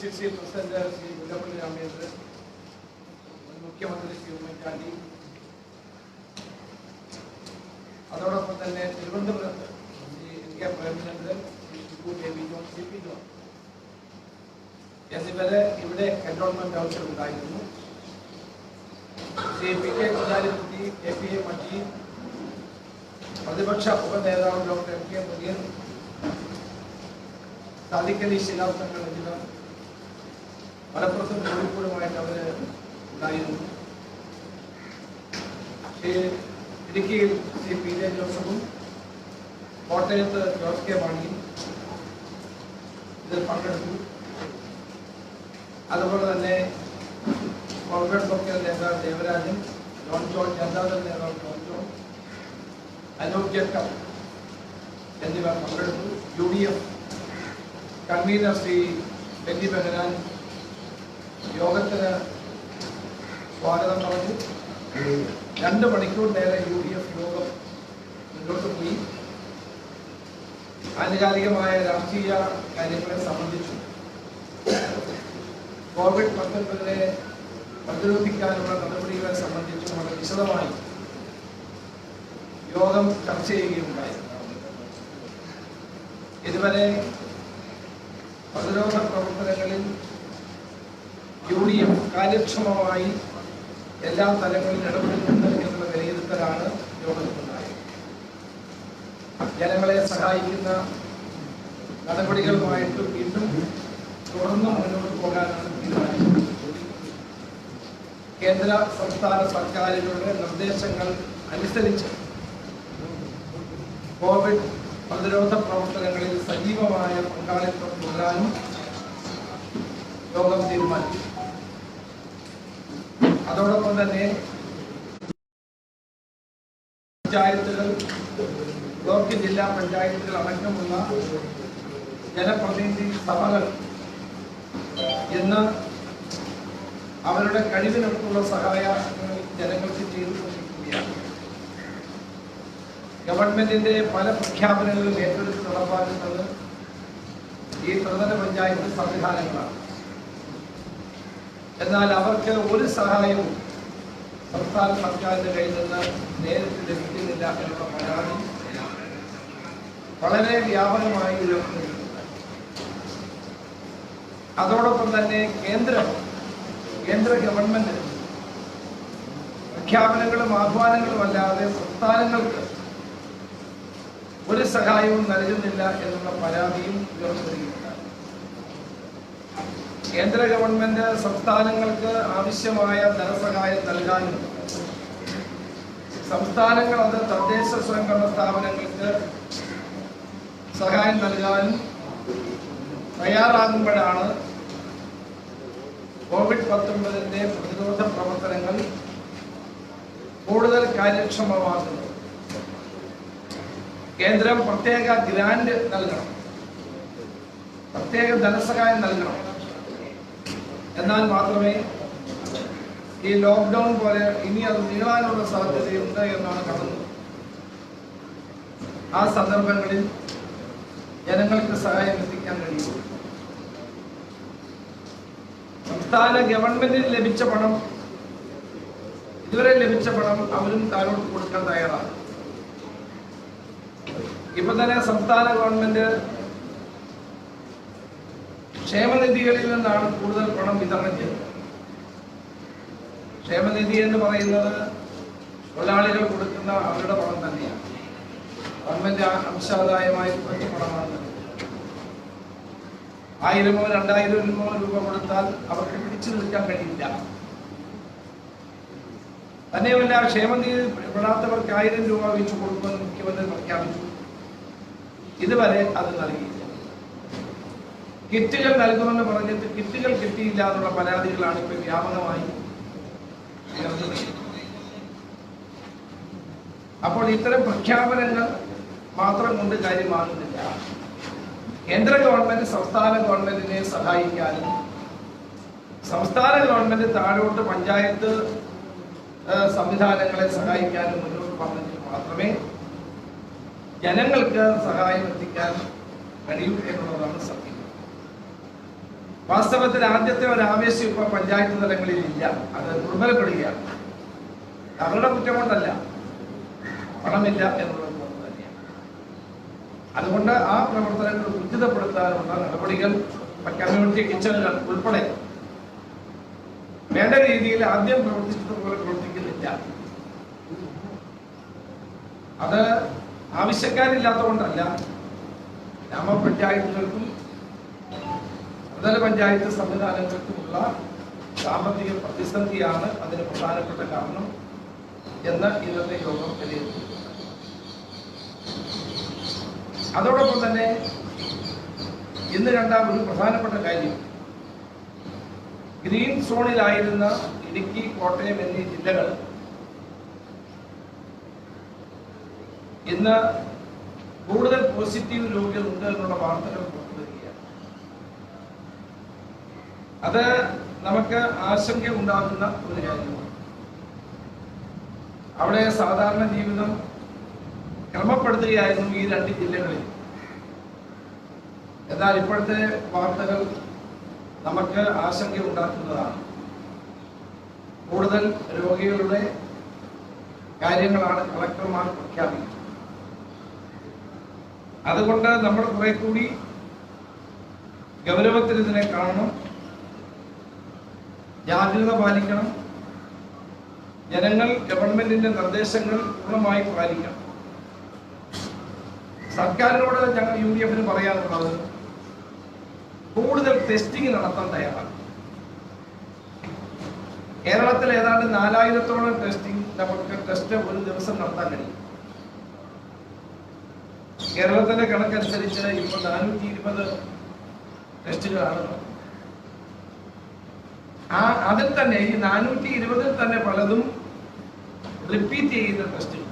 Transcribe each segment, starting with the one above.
PCC president Shri Mullappally Ramachandran, മുഖ്യമന്ത്രി ശ്രീ ഉമ്മൻചാണ്ടി, അതോടൊപ്പം തന്നെ തിരുവനന്തപുരത്ത് Shri NK Premachandran, Shri Shibu baby John, CP John എന്നിവരെ ഇവിടെ കന്റോൺമെന്റ് ഹൗസിൽ ഉണ്ടായിരുന്നു. ശ്രീ PK കുഞ്ഞാലിക്കുട്ടി, KPA മജീദ്, പ്രതിപക്ഷ ഉപനേതാവ് doctor MK Muniain, Sadiqali Shihab Thangal എന്നിവർ മലപ്പുറത്തും കോഴിക്കോടുമായിട്ട് അവര് ഉണ്ടായിരുന്നു. ഇടുക്കിയിൽ ശ്രീ PJ ജോസഫും കോട്ടയത്ത് ജോസ് കെ മാണിയും ഇതിൽ പങ്കെടുത്തു. അതുപോലെ തന്നെ കോൺഗ്രസ് മുഖ്യ നേതാവ് ദേവരാജൻ, ജോൺ ജോൺ ജനതാദൾ നേതാവ് ജോൺ ജോൺ, അനൂപ് ജേക്കബ് എന്നിവർ പങ്കെടുത്തു. UDF കൺവീനർ ശ്രീ ബെന്നി ബെഹനാൻ യോഗത്തിന് സ്വാഗതം പറഞ്ഞു. 2 മണിക്കൂർ നേരെ UDF യോഗം മുന്നോട്ട് പോയി. ആനുകാലികമായ രാഷ്ട്രീയ കാര്യങ്ങളെ സംബന്ധിച്ചു, COVID-19 പ്രതിരോധിക്കാനുള്ള നടപടികളെ സംബന്ധിച്ചും വളരെ വിശദമായി യോഗം ചർച്ച ചെയ്യുകയുണ്ടായി. ഇതുവരെ പ്രതിരോധ പ്രവർത്തനങ്ങളിൽ UDF കാര്യക്ഷമമായി എല്ലാ തലങ്ങളിലും ഇടപെടുന്നുണ്ട് എന്നുള്ള വിലയിരുത്തലാണ് യോഗത്തിലുണ്ടായത്. ജനങ്ങളെ സഹായിക്കുന്ന നടപടികളുമായിട്ട് വീണ്ടും തുടർന്ന് മുന്നോട്ട് പോകാനാണ് തീരുമാനിച്ചത്. കേന്ദ്ര സംസ്ഥാന സർക്കാരുകളുടെ നിർദ്ദേശങ്ങൾ അനുസരിച്ച് കോവിഡ് പ്രതിരോധ പ്രവർത്തനങ്ങളിൽ സജീവമായ പങ്കാളിത്തം തുടരാനും യോഗം തീരുമാനിച്ചു. അതോടൊപ്പം തന്നെ പഞ്ചായത്തുകൾ, ബ്ലോക്ക് ജില്ലാ പഞ്ചായത്തുകൾ അടക്കമുള്ള ജനപ്രതിനിധി സഭകൾ ഇന്ന് അവരുടെ കഴിവിനൊത്തുള്ള സഹായങ്ങൾ ജനങ്ങൾക്ക് ചെയ്തുകൊണ്ടിരിക്കുകയാണ്. ഗവൺമെന്റിന്റെ പല പ്രഖ്യാപനങ്ങളും ഏറ്റെടുത്ത് നടപ്പാക്കുന്നത് ഈ ത്രിതല പഞ്ചായത്ത് സംവിധാനങ്ങളാണ്. എന്നാൽ അവർക്ക് ഒരു സഹായവും സംസ്ഥാന സർക്കാരിന്റെ കയ്യിൽ നിന്ന് നേരിട്ട് ലഭിക്കുന്നില്ല എന്നുള്ള പരാതി വളരെ വ്യാപകമായി ഉയർന്നിട്ടുണ്ട്. അതോടൊപ്പം തന്നെ കേന്ദ്ര ഗവൺമെന്റ് പ്രഖ്യാപനങ്ങളും ആഹ്വാനങ്ങളും അല്ലാതെ സംസ്ഥാനങ്ങൾക്ക് ഒരു സഹായവും നൽകുന്നില്ല എന്നുള്ള പരാതിയും ഉയർന്നു വരികയുണ്ടായി. കേന്ദ്ര ഗവൺമെന്റ് സംസ്ഥാനങ്ങൾക്ക് ആവശ്യമായ ധനസഹായം നൽകാനും സംസ്ഥാനങ്ങൾ അത് തദ്ദേശ സ്വയംഭരണ സ്ഥാപനങ്ങൾക്ക് സഹായം നൽകാനും തയ്യാറാകുമ്പോഴാണ് COVID-19 പ്രതിരോധ പ്രവർത്തനങ്ങൾ കൂടുതൽ കാര്യക്ഷമമാകുന്നത്. കേന്ദ്രം പ്രത്യേക ഗ്രാന്റ് നൽകണം, പ്രത്യേക ധനസഹായം നൽകണം. എന്നാൽ മാത്രമേ ഈ ലോക്ക്ഡൌൺ പോലെ ഇനി അത് നീളാനുള്ള സാധ്യതയുണ്ട് എന്നാണ് കാണുന്നത്. ആ സന്ദർഭങ്ങളിൽ ജനങ്ങൾക്ക് സഹായം എത്തിക്കാൻ കഴിയും. സംസ്ഥാന ഗവൺമെന്റിന് ലഭിച്ച പണം, ഇതുവരെ ലഭിച്ച പണം അവരും താഴോട്ട് കൊടുക്കാൻ തയ്യാറാണ്. ഇപ്പൊ തന്നെ സംസ്ഥാന ഗവൺമെന്റ് ക്ഷേമനിധികളിൽ നിന്നാണ് കൂടുതൽ പണം വിതരണം ചെയ്യുന്നത്. ക്ഷേമനിധി എന്ന് പറയുന്നത് തൊഴിലാളികൾ കൊടുക്കുന്ന അവരുടെ പണം തന്നെയാണ്. ഗവൺമെന്റ് അംശാദായമായി കുറച്ച് പണമാണ്. 1000-ഓ 2000-ഓ രൂപ കൊടുത്താൽ അവർക്ക് പിടിച്ചു നിൽക്കാൻ കഴിയില്ല. തന്നെയുമല്ല, ക്ഷേമനിധി പെടാത്തവർക്ക് 1000 രൂപ വെച്ച് കൊടുക്കുമെന്ന് മുഖ്യമന്ത്രി പ്രഖ്യാപിച്ചു. ഇതുവരെ അത് നൽകിയില്ല. കിറ്റുകൾ നൽകുമെന്ന് പറഞ്ഞിട്ട് കിറ്റുകൾ കിട്ടിയില്ല എന്നുള്ള പരാതികളാണ് ഇപ്പൊ വ്യാപകമായി. അപ്പോൾ ഇത്തരം പ്രഖ്യാപനങ്ങൾ മാത്രം കൊണ്ട് കാര്യമാകുന്നില്ല. കേന്ദ്ര ഗവൺമെന്റ് സംസ്ഥാന ഗവൺമെന്റിനെ സഹായിക്കാനും സംസ്ഥാന ഗവൺമെന്റ് താഴോട്ട് പഞ്ചായത്ത് സംവിധാനങ്ങളെ സഹായിക്കാനും മുന്നോട്ട് വന്നെങ്കിൽ മാത്രമേ ജനങ്ങൾക്ക് സഹായം എത്തിക്കാൻ കഴിയൂ എന്നുള്ളതാണ് സത്യം. വാസ്തവത്തിൽ ആദ്യത്തെ ഒരു ആവേശം ഇപ്പൊ പഞ്ചായത്ത് തലങ്ങളിൽ ഇല്ല. അത് ദുർബലപ്പെടുകയാണ്. അവരുടെ കുറ്റം കൊണ്ടല്ല, പണമില്ല എന്നുള്ളത് കൊണ്ട് തന്നെയാണ്. അതുകൊണ്ട് ആ പ്രവർത്തനങ്ങൾ ഉചിതപ്പെടുത്താനുള്ള നടപടികൾ കമ്മ്യൂണിറ്റി കിച്ചണുകൾ ഉൾപ്പെടെ വേണ്ട രീതിയിൽ ആദ്യം പ്രവർത്തിച്ചതുപോലെ പ്രവർത്തിക്കുന്നില്ല. അത് ആവശ്യക്കാരില്ലാത്തതുകൊണ്ടല്ല, ഗ്രാമപഞ്ചായത്തുകൾക്കും ത്രിതല പഞ്ചായത്ത് സംവിധാനങ്ങൾക്കുമുള്ള സാമ്പത്തിക പ്രതിസന്ധിയാണ് അതിന് പ്രധാനപ്പെട്ട കാരണം എന്ന് ഇന്നത്തെ യോഗം വിലയിരുത്തി. അതോടൊപ്പം തന്നെ ഇന്ന് കണ്ട ഒരു പ്രധാനപ്പെട്ട കാര്യം, ഗ്രീൻ സോണിലായിരുന്ന ഇടുക്കി, കോട്ടയം എന്നീ ജില്ലകൾ ഇന്ന് കൂടുതൽ പോസിറ്റീവ് രോഗികൾ ഉണ്ട് എന്നുള്ള വാർത്തകൾ പുറത്തുവരികയാണ്. അത് നമുക്ക് ആശങ്ക ഉണ്ടാകുന്ന ഒരു കാര്യമാണ്. അവിടെ സാധാരണ ജീവിതം ക്രമപ്പെടുത്തുകയായിരുന്നു ഈ രണ്ട് ജില്ലകളിൽ. എന്നാൽ ഇപ്പോഴത്തെ വാർത്തകൾ നമുക്ക് ആശങ്ക ഉണ്ടാക്കുന്നതാണ്. കൂടുതൽ രോഗികളുടെ കാര്യങ്ങളാണ് കളക്ടർമാർ പ്രഖ്യാപിക്കുന്നത്. അതുകൊണ്ട് നമ്മൾ കുറെ കൂടി ഗൗരവത്തിൽ ഇതിനെ കാണണം, ജാഗ്രത പാലിക്കണം. ജനങ്ങൾ ഗവൺമെന്റിന്റെ നിർദ്ദേശങ്ങൾ പൂർണ്ണമായി പാലിക്കണം. സർക്കാരിനോട് ഞങ്ങൾ UDF പറയാനുള്ളത്, കൂടുതൽ ടെസ്റ്റിംഗ് നടത്താൻ തയ്യാറാണ്. കേരളത്തിൽ ഏതാണ്ട് 4000-ഓളം ടെസ്റ്റിംഗ് നമുക്ക് ഒരു ദിവസം നടത്താൻ കഴിയും. കേരളത്തിന്റെ കണക്കനുസരിച്ച് ഇപ്പോൾ 420 ടെസ്റ്റുകളാണ്. അതിൽ തന്നെ ഈ 420-ൽ തന്നെ പലതും റിപ്പീറ്റ് ചെയ്യുന്ന ടെസ്റ്റുകൾ.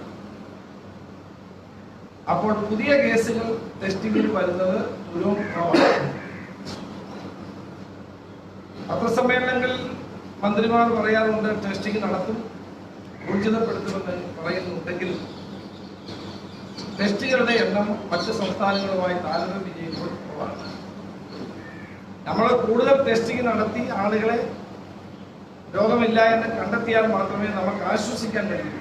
അപ്പോൾ പുതിയ കേസുകൾ ടെസ്റ്റിംഗിൽ വരുന്നത് കുറവാണ്. പത്രസമ്മേളനങ്ങളിൽ മന്ത്രിമാർ പറയാറുണ്ട് ടെസ്റ്റിംഗ് നടത്തും, ഊർജിതപ്പെടുത്തുമെന്ന് പറയുന്നുണ്ടെങ്കിൽ ടെസ്റ്റുകളുടെ എണ്ണം മറ്റ് സംസ്ഥാനങ്ങളുമായി താരതമ്യം ചെയ്യുമ്പോൾ കുറവാണ്. നമ്മൾ കൂടുതൽ ടെസ്റ്റിംഗ് നടത്തി ആളുകളെ രോഗമില്ല എന്ന് കണ്ടെത്തിയാൽ മാത്രമേ നമുക്ക് ആശ്വസിക്കാൻ കഴിയൂ.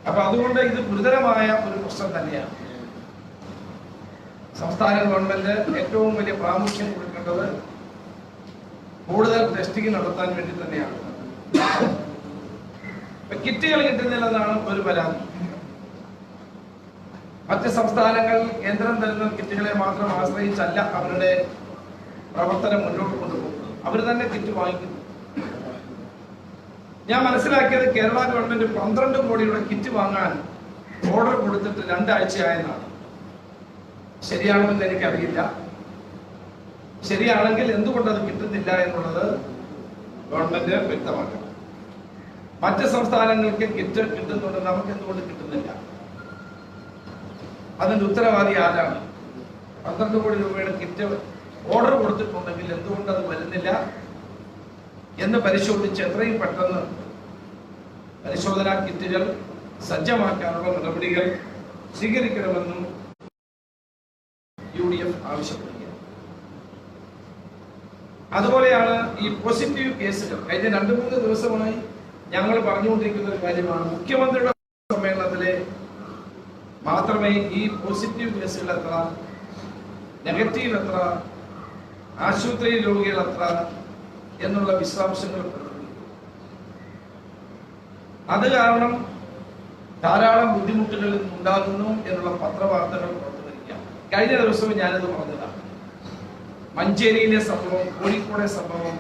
അപ്പൊ അതുകൊണ്ട് ഇത് ഗുരുതരമായ ഒരു പ്രശ്നം തന്നെയാണ്. സംസ്ഥാന ഗവൺമെന്റ് ഏറ്റവും വലിയ പ്രാമുഖ്യം കൊടുക്കേണ്ടത് കൂടുതൽ ടെസ്റ്റിംഗ് നടത്താൻ വേണ്ടി തന്നെയാണ്. കിറ്റുകൾ കിട്ടുന്നില്ലെന്നാണ് ഒരു പരാതി. മറ്റ് സംസ്ഥാനങ്ങൾ കേന്ദ്രം തരുന്ന കിറ്റുകളെ മാത്രം ആശ്രയിച്ചല്ല അവരുടെ പ്രവർത്തനം മുന്നോട്ട് കൊണ്ടുപോകുന്നത്. അവർ തന്നെ കിറ്റ് വാങ്ങിക്കുന്നു. ഞാൻ മനസ്സിലാക്കിയത് കേരള ഗവൺമെന്റ് 12 കോടിയുടെ കിറ്റ് വാങ്ങാൻ ഓർഡർ കൊടുത്തിട്ട് 2 ആഴ്ചയായെന്നാണ്. ശരിയാണെന്ന് എനിക്കറിയില്ല. ശരിയാണെങ്കിൽ എന്തുകൊണ്ട് അത് കിട്ടുന്നില്ല എന്നുള്ളത് ഗവൺമെന്റ് വ്യക്തമാക്കണം. മറ്റ് സംസ്ഥാനങ്ങൾക്ക് കിറ്റ് കിട്ടുന്നുണ്ട്, നമുക്ക് എന്തുകൊണ്ട് കിട്ടുന്നില്ല? അതിന്റെ ഉത്തരവാദി ആരാണ്? 12 കോടി രൂപയുടെ കിറ്റ് ഓർഡർ കൊടുത്തിട്ടുണ്ടെങ്കിൽ എന്തുകൊണ്ട് അത് വരുന്നില്ല എന്ന് പരിശോധിച്ച് എത്രയും പെട്ടെന്ന് പരിശോധനാ കിറ്റുകൾ സജ്ജമാക്കാനുള്ള നടപടികൾ സ്വീകരിക്കണമെന്നും UDF ആവശ്യപ്പെടുകയാണ്. അതുപോലെയാണ് ഈ പോസിറ്റീവ് കേസുകൾ. കഴിഞ്ഞ 2-3 ദിവസമായി ഞങ്ങൾ പറഞ്ഞുകൊണ്ടിരിക്കുന്ന ഒരു കാര്യമാണ്. മുഖ്യമന്ത്രിയുടെ സമ്മേളനത്തിലെ മാത്രമേ ഈ പോസിറ്റീവ് കേസുകൾ എത്ര, നെഗറ്റീവ് എത്ര, ആശുപത്രി രോഗികൾ എത്ര എന്നുള്ള വിശദാംശങ്ങൾ അത് കാരണം ധാരാളം ബുദ്ധിമുട്ടുകൾ ഉണ്ടാകുന്നു എന്നുള്ള പത്രവാർത്തകൾ പുറത്തുവരികയാണ്. കഴിഞ്ഞ ദിവസവും ഞാനത് പറഞ്ഞതാണ്. മഞ്ചേരിയിലെ സംഭവം, കോഴിക്കോടെ സംഭവം,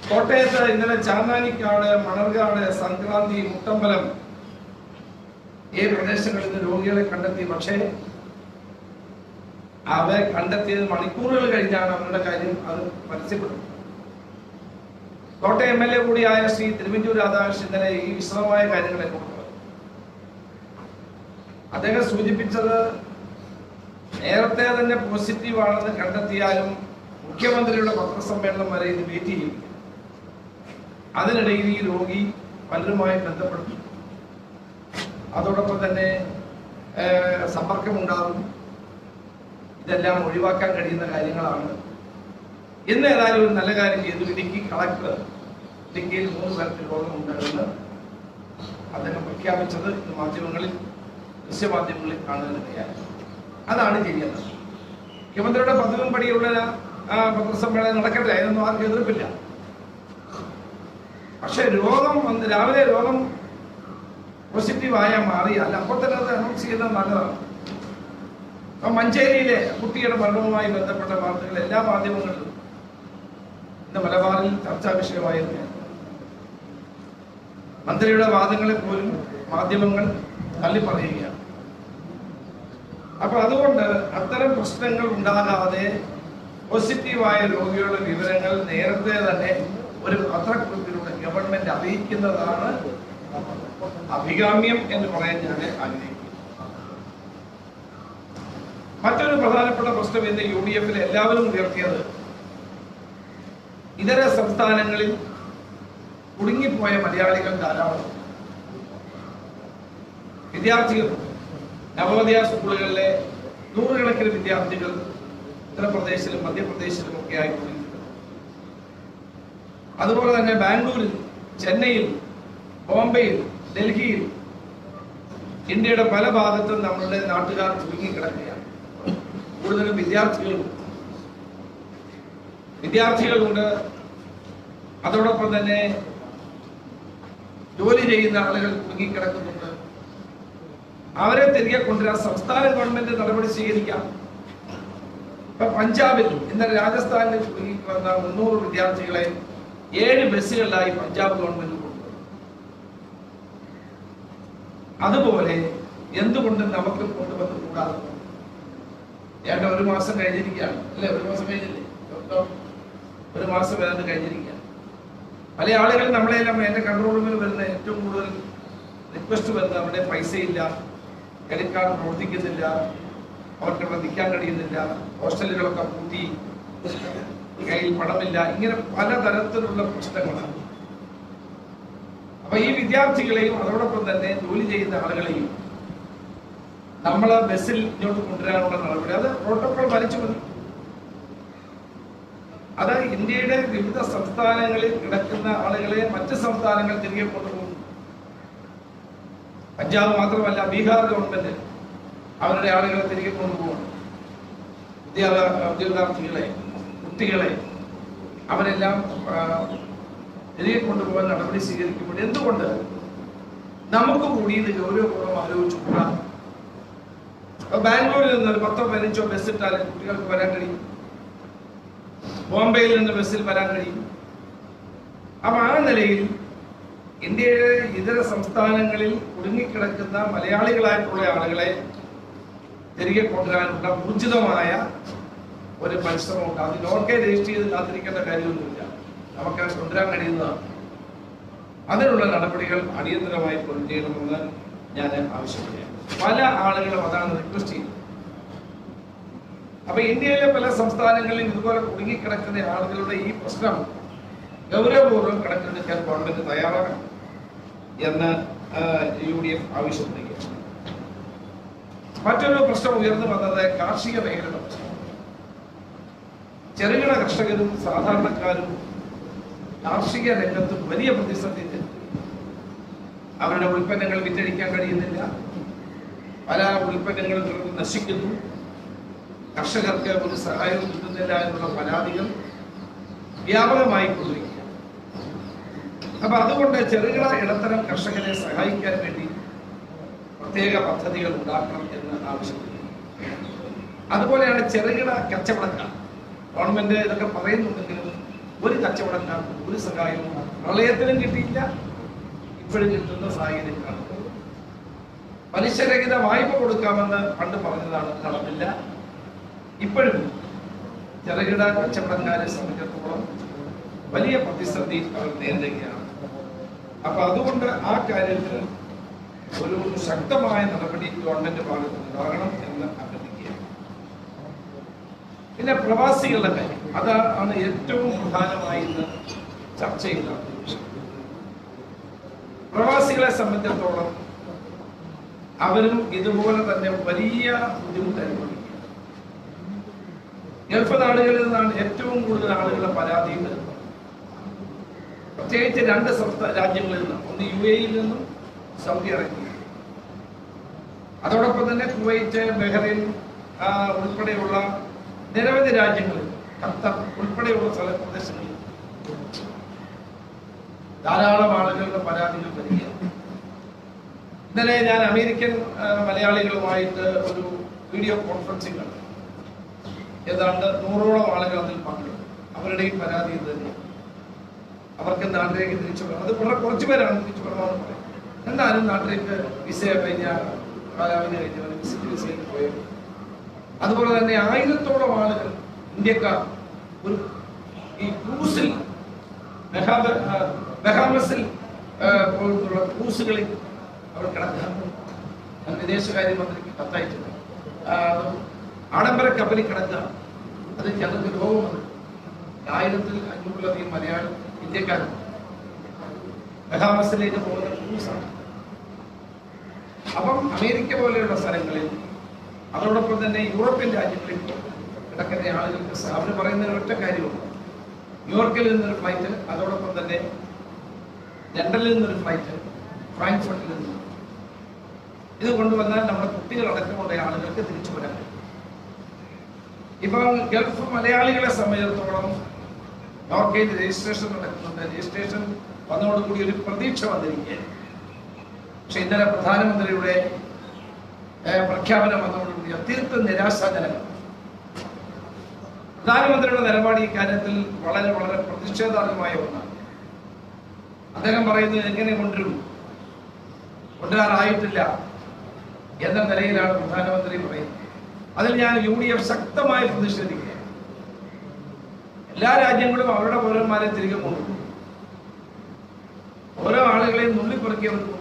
കോട്ടയത്ത് ഇന്നലെ ചാന്നാനിക്കാട്, മണർകാട്, സംക്രാന്തി, മുട്ടമ്പലം ഈ പ്രദേശങ്ങളിൽ നിന്ന് രോഗികളെ കണ്ടെത്തി. പക്ഷേ അവരെ കണ്ടെത്തിയത് മണിക്കൂറുകൾ കഴിഞ്ഞാണ് അവരുടെ കാര്യം അത് പരസ്യപ്പെടുന്നത്. കോട്ടയം MLA കൂടിയായ ശ്രീ തിരുവഞ്ചൂർ രാധാകൃഷ്ണൻ ഇന്നലെ ഈ വിശദമായ കാര്യങ്ങളെ കുറിച്ച് അദ്ദേഹം സൂചിപ്പിച്ചത്, നേരത്തെ തന്നെ പോസിറ്റീവ് ആണെന്ന് കണ്ടെത്തിയാലും മുഖ്യമന്ത്രിയുടെ പത്രസമ്മേളനം വരെ ഇത് വെയിറ്റ് ചെയ്യും. അതിനിടയിൽ ഈ രോഗി പലരുമായി ബന്ധപ്പെടും, അതോടൊപ്പം തന്നെ സമ്പർക്കമുണ്ടാകും. ഇതെല്ലാം ഒഴിവാക്കാൻ കഴിയുന്ന കാര്യങ്ങളാണ്. ഇന്ന് ഏതായാലും ഒരു നല്ല കാര്യം ചെയ്തു. ഇടുക്കി കളക്ടർ ഇടുക്കിയിൽ 3 പേർക്ക് രോഗമുണ്ടെന്ന് അദ്ദേഹം പ്രഖ്യാപിച്ചത് ഇന്ന് മാധ്യമങ്ങളിൽ, ദൃശ്യമാധ്യമങ്ങളിൽ കാണുന്നതിനിടയായി. അതാണ് ചെയ്യുന്നത്. മുഖ്യമന്ത്രിയുടെ പതിവും പടിയുള്ള പത്രസമ്മേളനം നടക്കട്ടെ, അതിനൊന്നും ആർക്കും എതിർപ്പില്ല. പക്ഷെ രോഗം രാവിലെ രോഗം പോസിറ്റീവായ മാറിയാൽ അപ്പോൾ തന്നെ അത് അനൗൺസ് ചെയ്യുന്നത് നല്ലതാണ്. മഞ്ചേരിയിലെ കുട്ടിയുടെ മരണവുമായി ബന്ധപ്പെട്ട വാർത്തകൾ എല്ലാ മാധ്യമങ്ങളിലും ഇന്ന് മലബാറിൽ ചർച്ചാ വിഷയമായിരുന്നു. മന്ത്രിയുടെ വാദങ്ങളെ പോലും മാധ്യമങ്ങൾ തള്ളിപ്പറയുകയാണ്. അപ്പൊ അതുകൊണ്ട് അത്തരം പ്രശ്നങ്ങൾ ഉണ്ടാകാതെ പോസിറ്റീവായ രോഗികളുടെ വിവരങ്ങൾ നേരത്തെ തന്നെ ഒരു പത്രക്കുറിപ്പിലൂടെ ഗവൺമെന്റ് അറിയിക്കുന്നതാണ് അഭികാമ്യം എന്ന് പറയാൻ ഞാൻ ആഗ്രഹിക്കുന്നു. മറ്റൊരു പ്രധാനപ്പെട്ട പ്രശ്നം ഇന്ന് UDF എല്ലാവരും ഉയർത്തിയത് ഇതര സംസ്ഥാനങ്ങളിൽ കുടുങ്ങിപ്പോയ മലയാളികൾ ധാരാളം. വിദ്യാർത്ഥികൾ, നവോദയ സ്കൂളുകളിലെ 100 കണക്കിന് വിദ്യാർത്ഥികൾ ഉത്തർപ്രദേശിലും മധ്യപ്രദേശിലും ഒക്കെ ആയിക്കൊണ്ടിരിക്കുന്നു. അതുപോലെ തന്നെ ബാംഗ്ലൂരിൽ, ചെന്നൈയിൽ, ബോംബെയിൽ, ഡൽഹിയിൽ, ഇന്ത്യയുടെ പല ഭാഗത്തും നമ്മളുടെ നാട്ടുകാർ കുടുങ്ങിക്കിടക്കുകയാണ്. കൂടുതലും വിദ്യാർത്ഥികളുണ്ട്. അതോടൊപ്പം തന്നെ ജോലി ചെയ്യുന്ന ആളുകൾ കുടുങ്ങിക്കിടക്കുന്നുണ്ട്. അവരെ തിരികെ കൊണ്ടുവരാൻ സംസ്ഥാന ഗവൺമെന്റ് നടപടി സ്വീകരിക്കാം. ഇപ്പൊ പഞ്ചാബിൽ, ഇന്നലെ രാജസ്ഥാനിൽ കുടുങ്ങിക്കിടന്ന 300 വിദ്യാർത്ഥികളെ 7 ബസ്സുകളിലായി പഞ്ചാബ് ഗവൺമെന്റ് കൊണ്ടുവന്നു. അതുപോലെ എന്തുകൊണ്ട് നമുക്ക് കൊണ്ടുവന്ന് കൂടാതെ? ഏണ്ട 1 മാസം കഴിഞ്ഞിരിക്കുകയാണ് അല്ലെ? 1 മാസം കഴിഞ്ഞില്ലേ? 1 മാസം ഏതാണ്ട് കഴിഞ്ഞിരിക്കുകയാണ്. പല ആളുകൾ നമ്മളെല്ലാം എന്റെ കൺട്രോൾ റൂമിൽ വരുന്ന ഏറ്റവും കൂടുതൽ റിക്വസ്റ്റ് വരുന്നത് അവിടെ പൈസയില്ല, ക്രെഡിറ്റ് കാർഡ് പ്രവർത്തിക്കുന്നില്ല, അവർക്ക് അവിടെ നിൽക്കാൻ കഴിയുന്നില്ല, ഹോസ്റ്റലുകളൊക്കെ പൂട്ടി, കയ്യിൽ പണമില്ല, ഇങ്ങനെ പലതരത്തിലുള്ള പ്രശ്നങ്ങളാണ്. അപ്പൊ ഈ വിദ്യാർത്ഥികളെയും അതോടൊപ്പം തന്നെ ജോലി ചെയ്യുന്ന ആളുകളെയും നമ്മൾ ബസ്സിൽ ഇങ്ങോട്ട് കൊണ്ടുവരാനുള്ള നടപടി, അത് പ്രോട്ടോകോൾ പാലിച്ചു മതി. അത് ഇന്ത്യയുടെ വിവിധ സംസ്ഥാനങ്ങളിൽ കിടക്കുന്ന ആളുകളെ മറ്റ് സംസ്ഥാനങ്ങൾ തിരികെ കൊണ്ടുപോകും. പഞ്ചാബ് മാത്രമല്ല, ബീഹാർ ഗവൺമെന്റ് അവരുടെ ആളുകളെ തിരികെ കൊണ്ടുപോകും. ഉദ്യോഗാർത്ഥികളെ, കുട്ടികളെ അവരെല്ലാം തിരികെ കൊണ്ടുപോകാൻ നടപടി സ്വീകരിക്കുമ്പോൾ എന്തുകൊണ്ട് നമുക്ക് കൂടി ഇത് ഗൗരവപൂർവ്വം ആലോചിച്ചുകൂടാ? ബാംഗ്ലൂരിൽ നിന്ന് ഒരു 10-15 ബസ് ഇട്ടാൽ കുട്ടികൾക്ക് വരാൻ കഴിയും. ബോംബെയിൽ നിന്ന് ബസ്സിൽ വരാൻ കഴിയും. അപ്പൊ ആ നിലയിൽ ഇന്ത്യയിലെ ഇതര സംസ്ഥാനങ്ങളിൽ കുടുങ്ങിക്കിടക്കുന്ന മലയാളികളായിട്ടുള്ള ആളുകളെ തിരികെ കൊണ്ടുവരാനുള്ള ഊർജിതമായ ഒരു പരിശ്രമമുണ്ട്. അത് നോർക്കെ രജിസ്റ്റർ ചെയ്ത് കാത്തിരിക്കേണ്ട കാര്യമൊന്നുമില്ല, നമുക്കത് കൊണ്ടുവരാൻ കഴിയുന്നതാണ്. അതിനുള്ള നടപടികൾ അടിയന്തരമായി കൊണ്ടുവരണമെന്ന് ഞാൻ ആവശ്യപ്പെടുകയാണ്. പല ആളുകളും അതാണ് റിക്വസ്റ്റ് ചെയ്യുന്നത്. അപ്പൊ ഇന്ത്യയിലെ പല സംസ്ഥാനങ്ങളിലും ഇതുപോലെ കുടുങ്ങിക്കിടക്കുന്ന ആളുകളുടെ ഈ പ്രശ്നം ഗൗരവപൂർവ്വം കണക്കെടുക്കാൻ ഗവൺമെന്റ് തയ്യാറാകണം എന്ന് UDF ആവശ്യപ്പെടുകയാണ്. മറ്റൊരു പ്രശ്നം ഉയർന്നു വന്നത് കാർഷിക മേഖലയുടെ പ്രശ്നം. ചെറുകിട കർഷകരും സാധാരണക്കാരും കാർഷിക രംഗത്ത് വലിയ പ്രതിസന്ധി. അവരുടെ ഉൽപ്പന്നങ്ങൾ വിറ്റഴിക്കാൻ കഴിയുന്നില്ല, പല ഉൽപ്പന്നങ്ങളും നശിക്കുന്നു, കർഷകർക്ക് ഒരു സഹായവും കിട്ടുന്നില്ല എന്നുള്ള പരാതികൾ വ്യാപകമായി കൊണ്ടിരിക്കുക. അപ്പൊ അതുകൊണ്ട് ചെറുകിട ഇടത്തരം കർഷകരെ സഹായിക്കാൻ വേണ്ടി പ്രത്യേക പദ്ധതികൾ ഉണ്ടാക്കണം എന്ന് ആവശ്യപ്പെടുന്നു. അതുപോലെയാണ് ചെറുകിട കച്ചവടക്കാർ. ഗവൺമെന്റ് ഇതൊക്കെ പറയുന്നുണ്ടെങ്കിലും ഒരു കച്ചവടക്കാർക്ക് ഒരു സഹായവും പ്രളയത്തിലും കിട്ടിയില്ല, ഇപ്പോഴും കിട്ടുന്ന സാഹചര്യം കാണുന്നത്. പലിശരഹിത വായ്പ കൊടുക്കാമെന്ന് പണ്ട് പറഞ്ഞതാണ്, നടന്നില്ല. ഇപ്പോഴും ചെറുകിട കച്ചവടക്കാരെ സംബന്ധിച്ചിടത്തോളം വലിയ പ്രതിസന്ധി അവർ നേരിടുകയാണ്. അപ്പൊ അതുകൊണ്ട് ആ കാര്യത്തിൽ ഒരു ശക്തമായ നടപടി ഗവൺമെന്റ് ഭാഗത്ത് ഉണ്ടാകണം എന്ന് അഭ്യർത്ഥിക്കുകയാണ്. പിന്നെ പ്രവാസികളുടെ കാര്യം, അതാണ് ഏറ്റവും പ്രധാനമായി ഇന്ന് ചർച്ച ചെയ്യുന്ന വിഷയം. പ്രവാസികളെ സംബന്ധിച്ചിടത്തോളം അവരും ഇതുപോലെ തന്നെ വലിയ ബുദ്ധിമുട്ട് അനുഭവിക്കുക. ഗൾഫ് നാടുകളിൽ നിന്നാണ് ഏറ്റവും കൂടുതൽ ആളുകളുടെ പരാതിയും വരുന്നത്. പ്രത്യേകിച്ച് 2 രാജ്യങ്ങളിൽ നിന്നും, ഒന്ന് UAE നിന്നും സൗദി അറേബ്യ. അതോടൊപ്പം തന്നെ കുവൈറ്റ്, ബഹ്റൈൻ ഉൾപ്പെടെയുള്ള നിരവധി രാജ്യങ്ങളിൽ, ഖത്തർ ഉൾപ്പെടെയുള്ള സ്ഥല പ്രദേശങ്ങളിൽ ധാരാളം ആളുകളുടെ പരാതികൾ വരികയാണ്. ഇന്നലെ ഞാൻ അമേരിക്കൻ മലയാളികളുമായിട്ട് ഒരു വീഡിയോ കോൺഫറൻസിംഗ് കണ്ടു. ഏതാണ്ട് 100ഓളം ആളുകൾ അതിൽ പങ്കെടുത്തു. അവരുടെയും പരാതി ഇത് തന്നെയാണ്. അവർക്ക് നാട്ടിലേക്ക് തിരിച്ചു വരണം. അത് വളരെ കുറച്ചു പേരാണ് തിരിച്ചു വരണമെന്ന് പറയും. എന്നാലും നാട്ടിലേക്ക് വിസ കഴിഞ്ഞ കാലാവധി കഴിഞ്ഞവർ വിസിറ്റ് വിസയിൽ പോയത്. അതുപോലെ തന്നെ 1000ഓളം ആളുകൾ ഇന്ത്യക്കാർ ഒരു ഈ ക്രൂസിൽ ബഹാമസിൽ പോയിട്ടുള്ള ക്രൂസുകളിൽ അവർ കിടക്കുക. ഞാൻ വിദേശകാര്യമന്ത്രിക്ക് കത്തയച്ചത്. ആഡംബര കപ്പലിൽ കിടക്കുക. അത് ഞങ്ങൾക്ക് രോഗമാണ്. 1500-ലധികം മലയാളി ഇന്ത്യക്കാരും ബഹാമസിലേക്ക് പോകുന്ന ക്രൂസാണ്. അപ്പം അമേരിക്ക പോലെയുള്ള സ്ഥലങ്ങളിൽ, അതോടൊപ്പം തന്നെ യൂറോപ്യൻ രാജ്യങ്ങളിൽ കിടക്കുന്ന ആളുകൾക്ക് അവർ പറയുന്ന ഒറ്റ കാര്യമുണ്ട്. ന്യൂയോർക്കിൽ നിന്നൊരു ഫ്ലൈറ്റ്, അതോടൊപ്പം തന്നെ ലണ്ടനിൽ നിന്നൊരു ഫ്ലൈറ്റ്, ഫ്രാങ്ക്ഫർട്ടിൽ നിന്ന്. ഇത് കൊണ്ടുവന്നാൽ നമ്മുടെ കുട്ടികളടക്കമുള്ള ആളുകൾക്ക് തിരിച്ചു വരാൻ കഴിയും. ഇപ്പം ഗൾഫ് മലയാളികളെ സംബന്ധിച്ചിടത്തോളം നോർക്കയിൽ രജിസ്ട്രേഷൻ നടക്കുന്നുണ്ട്. രജിസ്ട്രേഷൻ വന്നതോടുകൂടി ഒരു പ്രതീക്ഷ വന്നിരിക്കുകയാണ്. പക്ഷെ ഇന്നലെ പ്രധാനമന്ത്രിയുടെ പ്രഖ്യാപനം വന്നതോടുകൂടി തീർത്തും നിരാശാജനകം. പ്രധാനമന്ത്രിയുടെ നിലപാട് ഈ കാര്യത്തിൽ വളരെ വളരെ പ്രതിഷേധാർഹമായ ഒന്നാണ്. അദ്ദേഹം പറയുന്നത് എങ്ങനെ കൊണ്ടുവരാറായിട്ടില്ല എന്ന നിലയിലാണ് പ്രധാനമന്ത്രി പറയുന്നത്. അതിൽ ഞാൻ UDF ശക്തമായി പ്രതിഷേധിക്കുകയാണ്. എല്ലാ രാജ്യങ്ങളും അവരുടെ പൗരന്മാരെ തിരികെ കൊണ്ടുപോകും. ഓരോ ആളുകളെയും നുള്ളിപ്പെറുക്കി അവർ കൊണ്ടുപോകും.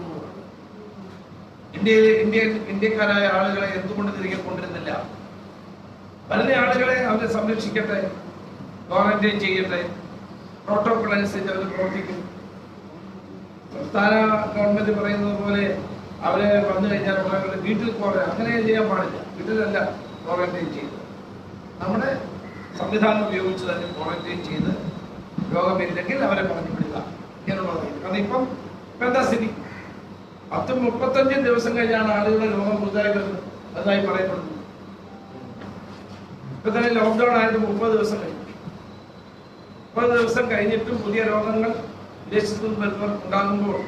ഇന്ത്യക്കാരായ ആളുകളെ എന്തുകൊണ്ട് തിരികെ കൊണ്ടിരുന്നില്ല? വരുന്ന ആളുകളെ അവരെ സംരക്ഷിക്കട്ടെ, ക്വാറന്റൈൻ ചെയ്യട്ടെ, പ്രോട്ടോകോൾ അനുസരിച്ച് അവർ പ്രവർത്തിക്കും. സംസ്ഥാന ഗവൺമെന്റ് പറയുന്നത് പോലെ അവരെ വന്നു കഴിഞ്ഞാൽ അവരുടെ വീട്ടിൽ അങ്ങനെ ചെയ്യാൻ പാടില്ല. വീട്ടിലല്ല ക്വാറന്റൈൻ ചെയ്ത്, നമ്മുടെ സംവിധാനം ഉപയോഗിച്ച് തന്നെ ക്വാറന്റൈൻ ചെയ്ത് രോഗമില്ലെങ്കിൽ അവരെ പറഞ്ഞു വിടുക എന്നുള്ളത്. കാരണം ഇപ്പം എന്താ സ്ഥിതി? 10-35 ദിവസം കഴിഞ്ഞാണ് ആളുകളുടെ രോഗം പുതുതായി വരുന്നത്. അതായി പറയപ്പെടുന്നു. ഇപ്പൊ തന്നെ ലോക്ക്ഡൌൺ ആയിട്ട് 30 ദിവസം കഴിഞ്ഞു. 30 ദിവസം കഴിഞ്ഞിട്ടും പുതിയ രോഗങ്ങൾ വിദേശത്തു നിന്ന് വരുന്നവർ ഉണ്ടാകുമ്പോൾ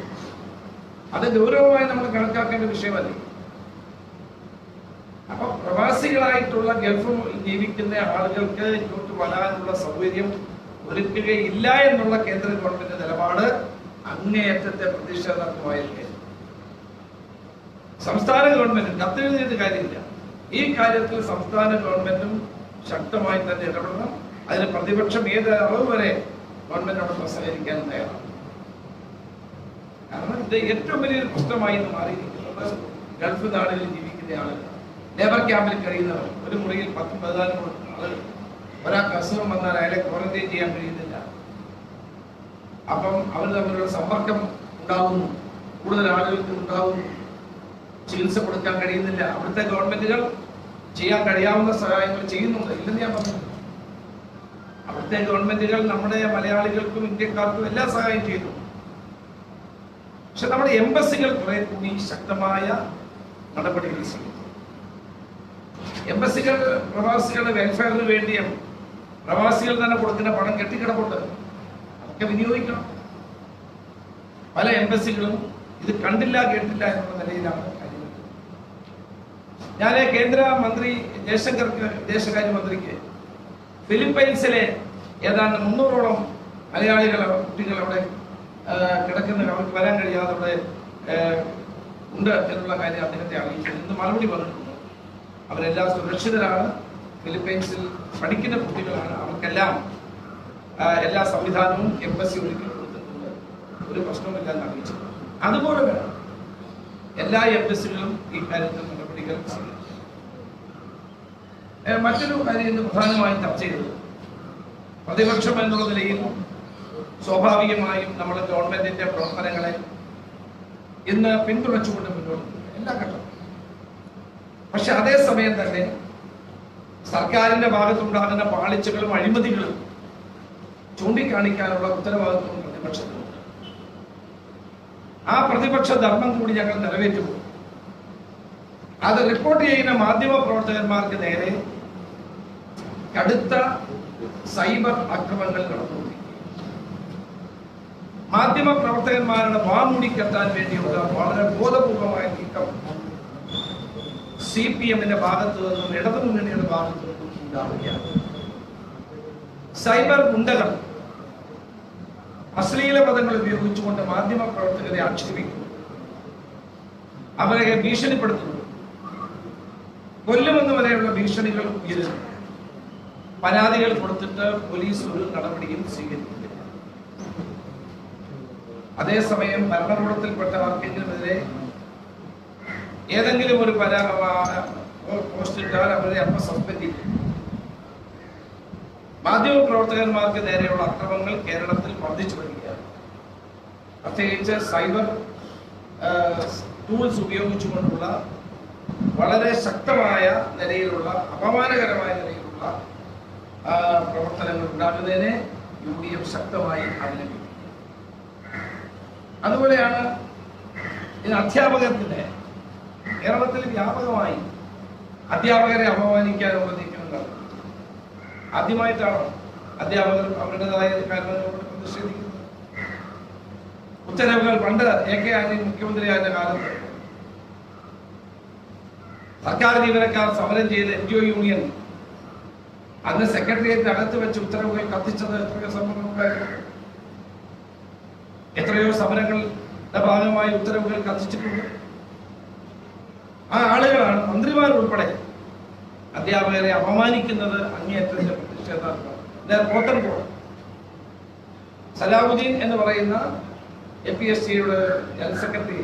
അത് ഗൗരവമായി നമ്മൾ കണക്കാക്കേണ്ട വിഷയമല്ലേ? അപ്പൊ പ്രവാസികളായിട്ടുള്ള ഗൾഫിൽ ജീവിക്കുന്ന ആളുകൾക്ക് ഇങ്ങോട്ട് വരാനുള്ള സൗകര്യം ഒരുക്കുകയില്ല എന്നുള്ള കേന്ദ്ര ഗവൺമെന്റ് നിലപാട് അങ്ങേയറ്റത്തെ പ്രതിഷേധാത്മകമായിരിക്കും. സംസ്ഥാന ഗവൺമെന്റ് കത്തെഴുതിയിട്ട് കാര്യമില്ല. ഈ കാര്യത്തിൽ സംസ്ഥാന ഗവൺമെന്റും ശക്തമായി തന്നെ ഇടപെടണം. അതിന് പ്രതിപക്ഷം ഏത് അളവ് വരെ ഗവൺമെന്റിനോട് സഹകരിക്കാൻ തയ്യാറാണ്. കാരണം ഇത് ഏറ്റവും വലിയൊരു പ്രശ്നമായി മാറിയിരിക്കുന്നത് ഗൾഫ് നാടുകളിൽ ജീവിക്കുന്ന ആളുകൾ, ലേബർ ക്യാമ്പിൽ കഴിയുന്നവർ. ഒരു മുറിയിൽ 10-14 ആളുകൾ. ഒരാൾക്ക് അസുഖം വന്നാൽ അയാളെ ക്വാറന്റൈൻ ചെയ്യാൻ കഴിയുന്നില്ല. അപ്പം അവർ തമ്മിലുള്ള സമ്പർക്കം ഉണ്ടാകുന്നു, കൂടുതൽ ആളുകൾക്ക് ഉണ്ടാകുന്നു, ചികിത്സ കൊടുക്കാൻ കഴിയുന്നില്ല. അവിടുത്തെ ഗവൺമെന്റുകൾ ചെയ്യാൻ കഴിയാവുന്ന സഹായങ്ങൾ ചെയ്യുന്നുണ്ട്, ഇല്ലെന്ന് ഞാൻ പറഞ്ഞു. അവിടുത്തെ ഗവൺമെന്റുകൾ നമ്മുടെ മലയാളികൾക്കും ഇന്ത്യക്കാർക്കും എല്ലാ സഹായം ചെയ്തു. പക്ഷെ നമ്മുടെ എംബസികൾ കുറെ കൂടി ശക്തമായ നടപടികൾ സ്വീകരിച്ചു. എംബസികൾ പ്രവാസികളുടെ വെൽഫെയറിന് വേണ്ടിയും പ്രവാസികൾ തന്നെ കൊടുക്കുന്ന പണം കെട്ടിക്കിടപ്പുണ്ട്, അതൊക്കെ വിനിയോഗിക്കണം. പല എംബസികളും ഇത് കണ്ടില്ല കേട്ടില്ല എന്നുള്ള നിലയിലാണ് കാര്യങ്ങൾ. ഞാൻ കേന്ദ്ര മന്ത്രി ജയശങ്കർക്ക്, വിദേശകാര്യമന്ത്രിക്ക് ഫിലിപ്പൈൻസിലെ ഏതാണ്ട് 300ഓളം മലയാളികൾ, കുട്ടികൾ അവിടെ കിടക്കുന്ന, അവർക്ക് വരാൻ കഴിയാതെ അവിടെ ഉണ്ട് എന്നുള്ള കാര്യം അദ്ദേഹത്തെ അറിയിച്ചു. ഇന്ന് മറുപടി പറഞ്ഞിട്ടുണ്ട്. അവരെല്ലാം സുരക്ഷിതരാണ്, ഫിലിപ്പൈൻസിൽ പഠിക്കുന്ന കുട്ടികളാണ്, അവർക്കെല്ലാം എല്ലാ സംവിധാനവും എംബസി ഒരുക്കി കൊടുത്തിട്ടുണ്ട്, ഒരു പ്രശ്നവുമില്ല എന്ന് അറിയിച്ചു. അതുപോലെ വേണം എല്ലാ എംബസികളും ഈ കാര്യത്തിൽ നടപടികൾ സ്വീകരിക്കും. മറ്റൊരു കാര്യം ഇന്ന് പ്രധാനമായും ചർച്ച ചെയ്തത്, പ്രതിപക്ഷം എന്നുള്ള നിലയിൽ സ്വാഭാവികമായും നമ്മുടെ ഗവൺമെന്റിന്റെ പ്രവർത്തനങ്ങളെ ഇന്ന് പിന്തുണച്ചുകൊണ്ട് മുന്നോട്ട് എല്ലാ ഘട്ടവും. പക്ഷെ അതേസമയം തന്നെ സർക്കാരിന്റെ ഭാഗത്തുണ്ടാകുന്ന പാളിച്ചകളും അഴിമതികളും ചൂണ്ടിക്കാണിക്കാനുള്ള ഉത്തരവാദിത്വം പ്രതിപക്ഷത്തിനുണ്ട്. ആ പ്രതിപക്ഷ ധർമ്മം കൂടി ഞങ്ങൾ നിറവേറ്റുമ്പോൾ അത് റിപ്പോർട്ട് ചെയ്യുന്ന മാധ്യമ പ്രവർത്തകന്മാർക്ക് നേരെ കടുത്ത സൈബർ ആക്രമണങ്ങൾ നടന്നുകൊണ്ടിരിക്കും. മാധ്യമ പ്രവർത്തകന്മാരുടെ വാമൂടിക്കെത്താൻ വേണ്ടിയുള്ള വളരെ ബോധപൂർവമായ നീക്കം CPM-ന്റെ ഭാഗത്തു നിന്നും ഇടതുമുന്നണിയുടെ ഭാഗത്തു നിന്നും ഉണ്ടാവുകയാണ്. സൈബർ ഗുണ്ടകൾ അശ്ലീല പദങ്ങൾ ഉപയോഗിച്ചുകൊണ്ട് മാധ്യമ പ്രവർത്തകരെ ആക്ഷേപിക്കുന്നു, അവരെ ഭീഷണിപ്പെടുത്തുന്നു, കൊല്ലുമെന്ന് വരെയുള്ള ഭീഷണികൾ ഉയരുന്നു. പരാതികൾ കൊടുത്തിട്ട് പോലീസ് ഒരു നടപടിയും സ്വീകരിക്കുന്നില്ല. അതേസമയം ഭരണകൂടത്തിൽപ്പെട്ട ആർക്കെങ്കിലുമെതിരെ ഏതെങ്കിലും ഒരു പോസ്റ്റ് ഇട്ടാൽ അവരെ അപ്പം സസ്പെൻഡ് ചെയ്യും. മാധ്യമ പ്രവർത്തകന്മാർക്ക് നേരെയുള്ള അക്രമങ്ങൾ കേരളത്തിൽ വർദ്ധിച്ചു വരികയാണ്. പ്രത്യേകിച്ച് സൈബർ ടൂൾസ് ഉപയോഗിച്ചുകൊണ്ടുള്ള വളരെ ശക്തമായ നിലയിലുള്ള അപമാനകരമായ നിലയിലുള്ള പ്രവർത്തനങ്ങൾ ഉണ്ടാകുന്നതിനെ UDF ശക്തമായി അഭിനന്ദിക്കുന്നു. അതുപോലെയാണ് ഇത് അധ്യാപകത്തിന്റെ കേരളത്തിൽ വ്യാപകമായി അധ്യാപകരെ അപമാനിക്കാനുള്ള നീക്കങ്ങൾ. ആദ്യമായിട്ടാണ് അധ്യാപകർ അവരുടേതായ കാരണങ്ങളോട് പ്രതിഷേധിക്കുന്നത്. ഉത്തരവുകൾ പണ്ട് AK ആന്റണി മുഖ്യമന്ത്രിയായ കാലത്ത് സർക്കാർ ജീവനക്കാർ സമരം ചെയ്ത് NGO യൂണിയൻ അന്ന് സെക്രട്ടേറിയറ്റിന് അകത്ത് വെച്ച് ഉത്തരവുകൾ കത്തിച്ചത് എത്രയോ സമരങ്ങളുണ്ടായിരുന്നു. എത്രയോ സമരങ്ങളുടെ ഭാഗമായി ഉത്തരവുകൾ കത്തിച്ചിട്ടുണ്ട്. ആ ആളുകളാണ് മന്ത്രിമാരുൾപ്പെടെ അധ്യാപകരെ അപമാനിക്കുന്നത് അങ്ങേയറ്റത്തെ പ്രതിഷേധാത്മകമാണ്. പോത്തൻകോട് സലാഹുദ്ദീൻ എന്ന് പറയുന്ന APSCയുടെ ജനറൽ സെക്രട്ടറി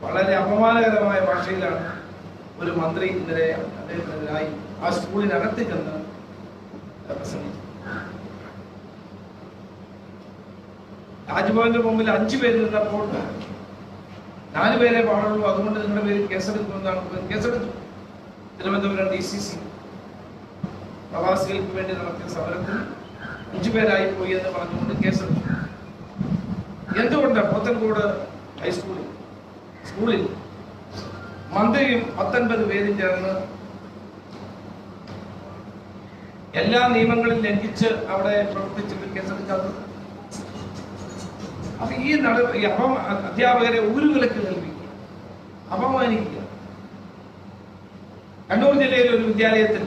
വളരെ അപമാനകരമായ ഭാഷയിലാണ് ഒരു മന്ത്രി ഇന്നലെ അദ്ദേഹത്തിനെതിരായി ആ സ്കൂളിനകത്ത് ചെന്ന് പ്രസംഗിച്ചു. രാജ്ഭവന്റെ മുമ്പിൽ 5 പേര് നിന്നപ്പോൾ 4 പേരെ പാടുള്ളൂ, അതുകൊണ്ട് നിങ്ങളുടെ പേര് കേസെടുക്കുമെന്നാണ്. കേസെടുത്തു. തിരുവനന്തപുരം DCC പ്രവാസികൾക്ക് വേണ്ടി നടത്തിയ സമരത്തിൽ 5 പേരായി പോയി എന്ന് പറഞ്ഞുകൊണ്ട് കേസെടുത്തു. എന്തുകൊണ്ട് പോത്തൻകോട് സ്കൂളിൽ മന്ത്രിയും 19 പേരും ചേർന്ന് എല്ലാ നിയമങ്ങളും ലംഘിച്ച് അവിടെ പ്രവർത്തിച്ചിട്ട് കേസെടുക്കാത്തത്? അപ്പൊ ഈ അധ്യാപകരെ ഒരു വിലക്ക് കൽപ്പിക്കുക, അപമാനിക്കുക. കണ്ണൂർ ജില്ലയിലെ ഒരു വിദ്യാലയത്തിൽ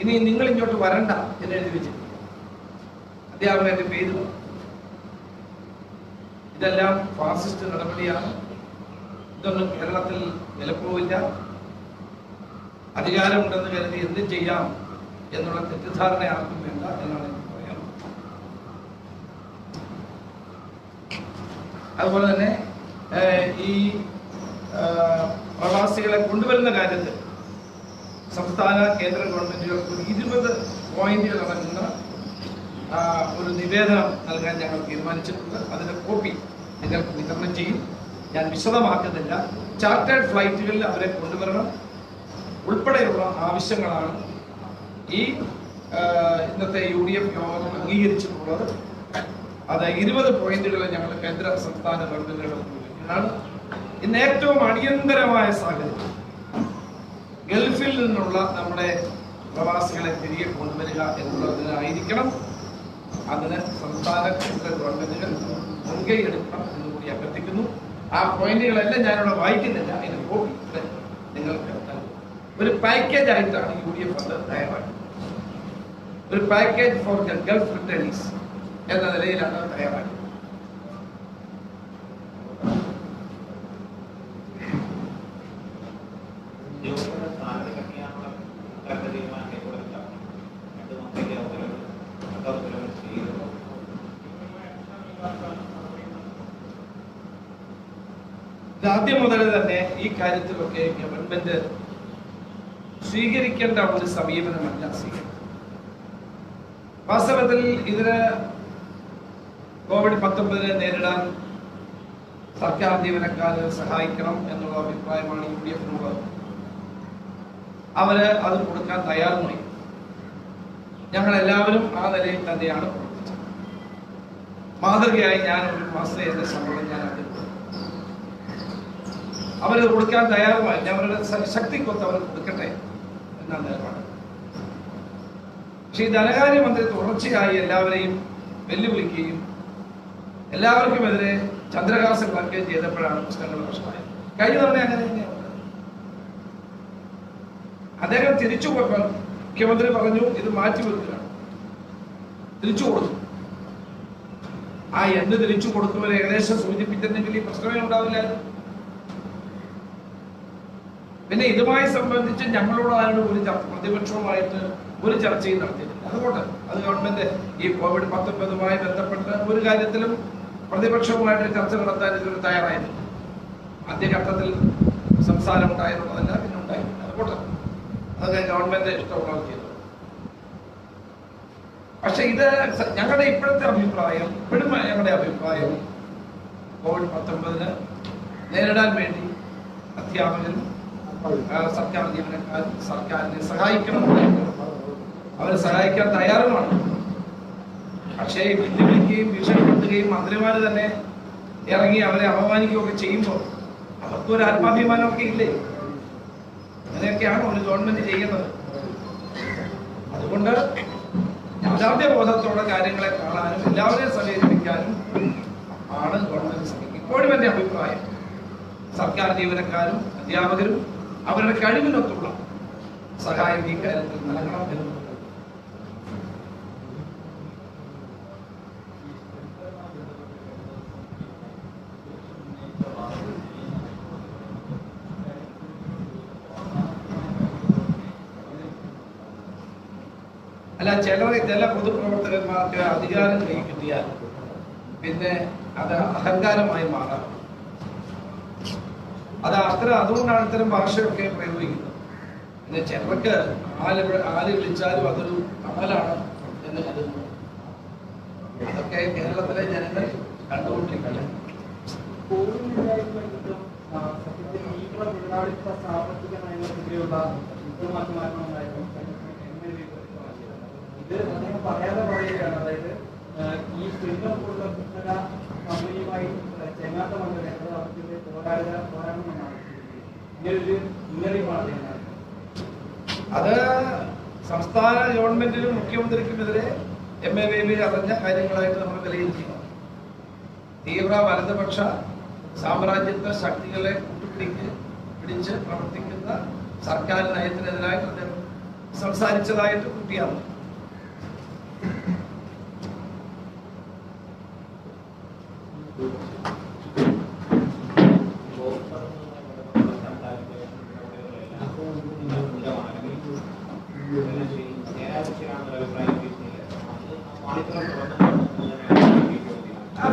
ഇനി നിങ്ങൾ ഇങ്ങോട്ട് വരണ്ട എന്ന് എഴുതി വെച്ചിട്ടുണ്ട്. അധ്യാപകന്റെ പേര്. ഇതെല്ലാം ഫാസിസ്റ്റ് നടപടിയാണ്. ഇതൊന്നും കേരളത്തിൽ വിലപ്പോവില്ല. അധികാരമുണ്ടെന്ന് കരുതി എന്ത് ചെയ്യാം എന്നുള്ള തെറ്റിദ്ധാരണ ആർക്കും വേണ്ട എന്നാണ് എനിക്ക് പറയാം. അതുപോലെ തന്നെ ഈ പ്രവാസികളെ കൊണ്ടുവരുന്ന കാര്യത്തിൽ സംസ്ഥാന കേന്ദ്ര ഗവൺമെന്റുകൾക്ക് 20 പോയിന്റുകൾ അടങ്ങുന്ന ഒരു നിവേദനം നൽകാൻ ഞങ്ങൾ തീരുമാനിച്ചിട്ടുണ്ട്. അതിന്റെ കോപ്പി നിങ്ങൾക്ക് വിതരണം ചെയ്യും. ഞാൻ വിശദമാക്കുന്നില്ല. ചാർട്ടേഡ് ഫ്ലൈറ്റുകളിൽ അവരെ കൊണ്ടുവരണം ഉൾപ്പെടെയുള്ള ആവശ്യങ്ങളാണ് ഈ ഇന്നത്തെ UDF യോഗം അംഗീകരിച്ചിട്ടുള്ളത്. അത് 20 പോയിന്റുകൾ ഞങ്ങൾ കേന്ദ്ര സംസ്ഥാന ഗവൺമെന്റുകളാണ്. ഇന്ന് ഏറ്റവും അടിയന്തരമായ സാഹചര്യം ഗൾഫിൽ നിന്നുള്ള നമ്മുടെ പ്രവാസികളെ തിരികെ കൊണ്ടുവരിക എന്നുള്ളതിനായിരിക്കണം. അതിന് സംസ്ഥാന കേന്ദ്ര ഗവൺമെന്റുകൾ മുൻകൈ എടുക്കണം എന്ന് കൂടി അഭ്യർത്ഥിക്കുന്നു. ആ പോയിന്റുകളെല്ലാം ഞാനിവിടെ വായിക്കുന്നില്ല. അതിന് കോപ്പി നിങ്ങൾക്ക് ഒരു പാക്കേജ് ആയിട്ടാണ് UDF അത് തയ്യാറാക്കുന്നത്. ഒരു പാക്കേജ് ഫോർ ഗൾഫ് റിട്ടേണീസ് എന്ന നിലയിലാണ് തയ്യാറാക്കുന്നത്. ആദ്യം മുതൽ തന്നെ ഈ കാര്യത്തിലൊക്കെ ഗവൺമെന്റ് സ്വീകരിക്കേണ്ട ഒരു സമീപനമല്ല സ്വീകരിക്കുന്നത്. വാസ്തവത്തിൽ ഇതിന് COVID-19 നേരിടാൻ സർക്കാർ ജീവനക്കാരെ സഹായിക്കണം എന്നുള്ള അഭിപ്രായമാണ് UDF-നുള്ളത്. അവര് അത് കൊടുക്കാൻ തയ്യാറുമായി. ഞങ്ങൾ എല്ലാവരും ആ നിലയിൽ തന്നെയാണ് പ്രവർത്തിച്ചത്. മാതൃകയായി ഞാൻ ഒരു മാസം എന്റെ ശമ്പളം ഞാൻ അതിൽ അവരത് കൊടുക്കാൻ തയ്യാറുമായി. അവരുടെ ശക്തിക്കൊത്ത് അവർ കൊടുക്കട്ടെ എന്നാണ് നിലപാട്. പക്ഷെ ഈ ധനകാര്യമന്ത്രി തുടർച്ചയായി എല്ലാവരെയും വെല്ലുവിളിക്കുകയും എല്ലാവർക്കുമെതിരെ ചന്ദ്രഹാസം കളക്കുകയും ചെയ്തപ്പോഴാണ് പ്രശ്നങ്ങൾ പ്രശ്നമായത്. കഴിഞ്ഞ തവണ അങ്ങനെ തന്നെയാണ്. അദ്ദേഹം തിരിച്ചു മുഖ്യമന്ത്രി പറഞ്ഞു ഇത് മാറ്റിവെക്കുക, തിരിച്ചു കൊടുത്തു. ആ എന്ത് തിരിച്ചു കൊടുത്തവർ ഏകദേശം സൂചിപ്പിച്ചിരുന്നെങ്കിൽ ഈ പ്രശ്നമേ ഉണ്ടാവില്ലായിരുന്നു. പിന്നെ ഇതുമായി സംബന്ധിച്ച് ഞങ്ങളോട് ആരുടെ ഒരു പ്രതിപക്ഷവുമായിട്ട് ഒരു ചർച്ചയും നടത്തിയിട്ടില്ല. അതുകൊണ്ട് അത് ഗവൺമെന്റ് ഈ COVID-19 ബന്ധപ്പെട്ട് ഒരു കാര്യത്തിലും പ്രതിപക്ഷവുമായിട്ട് ചർച്ച നടത്താൻ ഇതൊരു തയ്യാറായിട്ടില്ല. ആദ്യഘട്ടത്തിൽ സംസാരം ഉണ്ടായിരുന്നതല്ല, പിന്നെ ഉണ്ടായിട്ടില്ല. അതുകൊണ്ട് അതൊക്കെ ഗവൺമെന്റ് ഇഷ്ടമുള്ളത് ചെയ്തു. പക്ഷെ ഇത് ഞങ്ങളുടെ ഇപ്പോഴത്തെ അഭിപ്രായം, ഇപ്പോഴും ഞങ്ങളുടെ അഭിപ്രായം COVID-19 നേരിടാൻ വേണ്ടി അധ്യാപകരും സർക്കാർ ജീവനക്കാരും സർക്കാരിനെ സഹായിക്കണം. അവരെ സഹായിക്കാൻ തയ്യാറുമാണ്. പക്ഷേ വെല്ലുവിളിക്കുകയും ഭീഷണിപ്പെടുത്തുകയും മന്ത്രിമാര് തന്നെ ഇറങ്ങി അവരെ അപമാനിക്കുകയൊക്കെ ചെയ്യുമ്പോൾ അവർക്കൊരു ആത്മാഭിമാനമൊക്കെ ഇല്ലേ? അങ്ങനെയൊക്കെയാണ് ഒരു ഗവൺമെന്റ് ചെയ്യുന്നത്. അതുകൊണ്ട് യാഥാർത്ഥ്യ ബോധത്തോടെ കാര്യങ്ങളെ കാണാനും എല്ലാവരെയും സഹകരിപ്പിക്കാനും ആണ് ഗവൺമെന്റ് ശ്രമിക്കുന്നത്. ഇപ്പോഴും എന്റെ അഭിപ്രായം സർക്കാർ ജീവനക്കാരും അധ്യാപകരും അവരുടെ കഴിവിനൊത്തുള്ള സഹായം ഈ കാര്യത്തിൽ നൽകണം എന്നുള്ളത്. അല്ല, ചില പൊതുപ്രവർത്തകന്മാർക്ക് അധികാരം കൈ കിട്ടിയാൽ പിന്നെ അത് അഹങ്കാരമായി മാറാം. അതുകൊണ്ടാണ് ഇത്തരം ഭാഷയൊക്കെ പ്രയോഗിക്കുന്നത്. പിന്നെ ചിലർക്ക് ആര് വിളിച്ചാലും അതൊരു അമലാണ് എന്ന് കരുതുന്നു. അതൊക്കെ കേരളത്തിലെ ജനങ്ങൾ കണ്ടുകൊണ്ടിരിക്കുകയാണ്. ഇത് അദ്ദേഹം പറയാതെ പറയുകയാണ്. അതായത് ഈ സ്ത്രീകൾ പോലുള്ള പുസ്തക കമ്പനിയുമായി ചെങ്ങാത്ത മന്ത്രി അവർക്ക് പോരാടണമെന്നാണ് ഇങ്ങനൊരു മുന്നറിയിപ്പാണ്. അത് സംസ്ഥാന ഗവൺമെന്റിനും മുഖ്യമന്ത്രിക്കുമെതിരെ MA ബേബി അറിഞ്ഞ കാര്യങ്ങളായിട്ട് നമ്മൾ വിലയിരുത്തണം. തീവ്ര വലതുപക്ഷ സാമ്രാജ്യത്വ ശക്തികളെ പിടിച്ച് പ്രവർത്തിക്കുന്ന സർക്കാർ നയത്തിനെതിരായിട്ട് അദ്ദേഹം സംസാരിച്ചതായിട്ട് കുട്ടിയാണ്.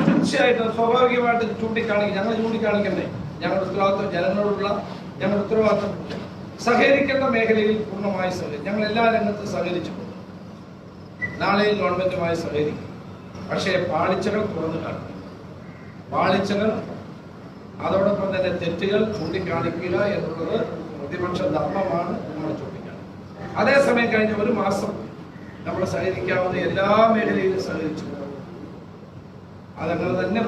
തീർച്ചയായിട്ടും സ്വാഭാവികമായിട്ട് ഞങ്ങൾ ചൂണ്ടിക്കാണിക്കണ്ടേ. ഞങ്ങളുടെ ഉത്തരവാദിത്വം ജനങ്ങളോടുള്ള ഞങ്ങളുടെ ഉത്തരവാദിത്വം സഹകരിക്കേണ്ട മേഖലയിൽ പൂർണ്ണമായി സഹകരിക്കും. ഞങ്ങൾ എല്ലാ രംഗത്തും സഹകരിച്ചിട്ടുണ്ട്. നാളെയും ഗവൺമെന്റുമായി സഹകരിക്കും. പക്ഷേ പാളിച്ചകൾ തുറന്നു കാണിക്കും. പാളിച്ചകൾ അതോടൊപ്പം തന്നെ തെറ്റുകൾ ചൂണ്ടിക്കാണിക്കുക എന്നുള്ളത് പ്രതിപക്ഷ ധർമ്മമാണ്. നമ്മൾ ചൂണ്ടിക്കാണിക്കുക. അതേസമയം കഴിഞ്ഞ ഒരു മാസം നമ്മൾ സഹകരിക്കാവുന്ന എല്ലാ മേഖലയിലും സഹകരിച്ചു. അതങ്ങനെ തന്നെ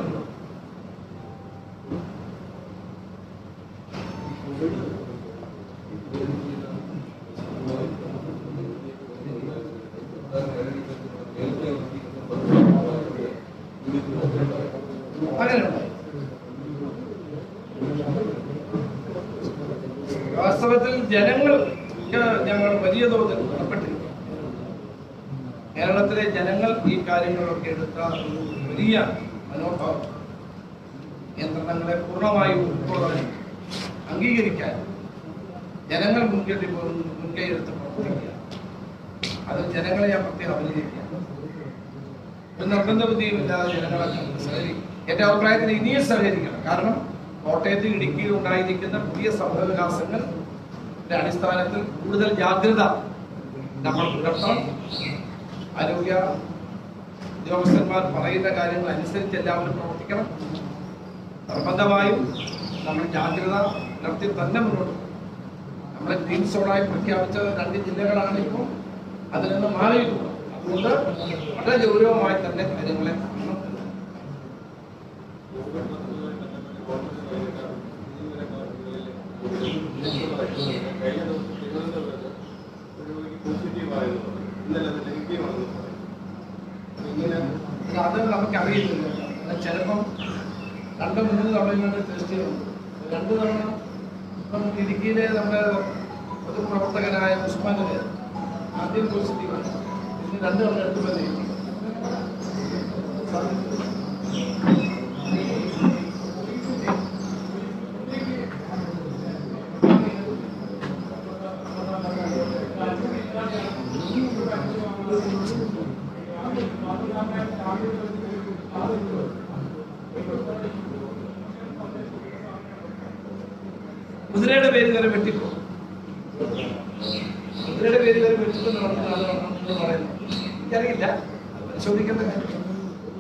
വാസ്തവത്തിൽ ജനങ്ങൾക്ക് ഞങ്ങൾ വലിയ തോതിൽ കടപ്പെട്ടിരിക്കും. കേരളത്തിലെ ജനങ്ങൾ ഈ കാര്യങ്ങളൊക്കെ എടുത്ത വലിയ മനോഭാവം നിയന്ത്രണങ്ങളെ പൂർണ്ണമായി ഉൾക്കൊള്ളാൻ അംഗീകരിക്കാൻ ജനങ്ങൾ മുൻകൈയെടുത്ത് പ്രവർത്തിക്കുക. അത് ജനങ്ങളെ ഞാൻ പ്രത്യേകം അഭിനന്ദിക്കുക. ഒരു നിർബന്ധ ബുദ്ധിയുമില്ലാതെ ജനങ്ങളെ സഹകരിക്കും. എന്റെ അഭിപ്രായത്തിൽ ഇനിയും സഹകരിക്കണം. കാരണം കോട്ടയത്ത് ഇടുക്കിയിൽ ഉണ്ടായിരിക്കുന്ന പുതിയ സംഭവവികാസങ്ങളുടെ അടിസ്ഥാനത്തിൽ കൂടുതൽ ജാഗ്രത നമ്മൾ പുലർത്തണം. ആരോഗ്യ ഉദ്യോഗസ്ഥന്മാർ പറയുന്ന കാര്യങ്ങൾ അനുസരിച്ച് എല്ലാവരും പ്രവർത്തിക്കണം. നിർബന്ധമായും നമ്മൾ ജാഗ്രത പുലർത്തി തന്നെ മുന്നോട്ട് പോകും. നമ്മുടെ ഗ്രീൻ സോണായി പ്രഖ്യാപിച്ച 2 ജില്ലകളാണ് ഇപ്പോൾ അതിൽ നിന്ന് മാറിയിട്ടുള്ളത്. അതുകൊണ്ട് വളരെ ഗൗരവമായി തന്നെ കാര്യങ്ങളെ കാണണം. അത് നമുക്കറിയില്ല. ചിലപ്പം 2-3 തവണ ടെസ്റ്റ് ചെയ്യുന്നുണ്ട്. 2 തവണ ഇപ്പം ഇടുക്കിയിലെ നമ്മുടെ പൊതുപ്രവർത്തകനായ ഉസ്മാന് ആദ്യം പോസിറ്റീവാണ്, പിന്നെ 2 തവണ എടുത്തപ്പോൾ നെഗറ്റീവ്. കുതിരയുടെ പേര് വരെ വെട്ടിപ്പോ, കുതിരയുടെ പേര് വരെ വെട്ടിപ്പെന്ന് പറയുന്നു. എനിക്കറിയില്ല, പരിശോധിക്കേണ്ട കാര്യം.